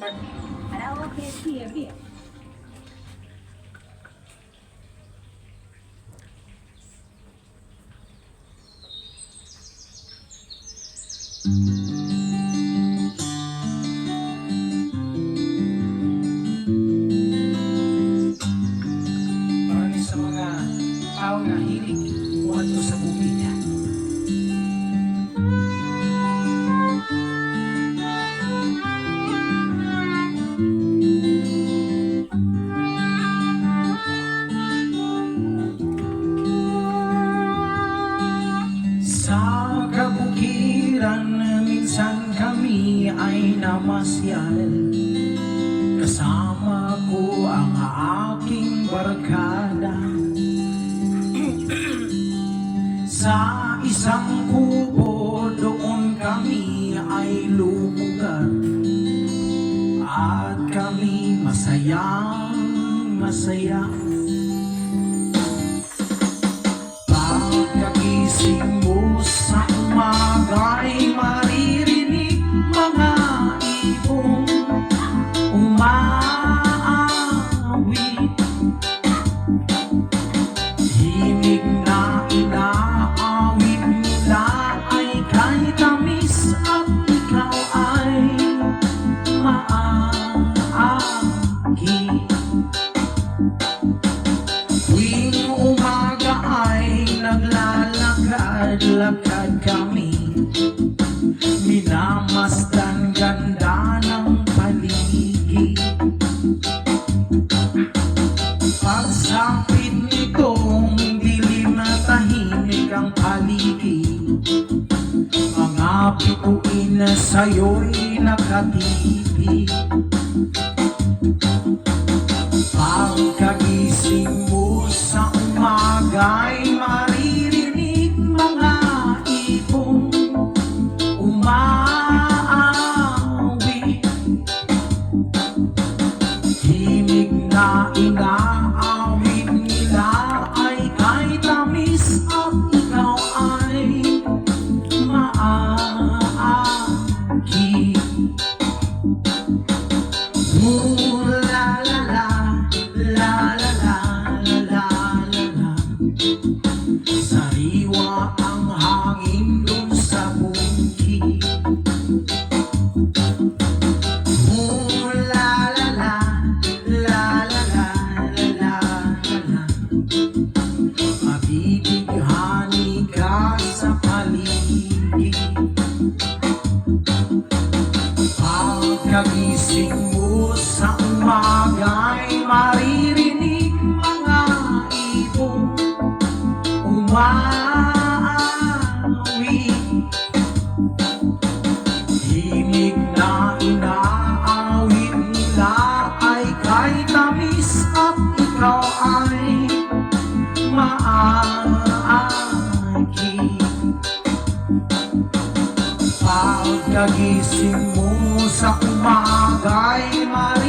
Karaoke, beer. Marami sa mga tao na hilig umato sa bukid. Sa kabukiran minsan kami ay namasyal. Kasama ko ang aking barkada. Sa isang kubo doon kami ay lumugan. At kami masaya. Pagkagising mo sa umaga'y maririnig mga ibong umaawit. Himig na inaawit nila ay kay tamis at ikaw ay maagi. Tuwing umaga ay naglalakad-lakad kami, minamasdan ganda ng paligid. Pagsapit nitong dilim na tahimik ang paligid, mga bituin na sa'yo'y nakatibig. Pagkagising mo sa umaga'y maririnig mga ibong umaawit. Himig na inaawit nila ay kay tamis at ikaw ay maagi. Sariwa ang hangin dun sa bukid. Mabibighani ka sa paligid. Pagkagising mo sa umaga'y maririnig mga ibong umaawit. Himig na inaawit nila ay kay tamis at ikaw ay maagi. Pagkagising mo sa umaga'y maririnig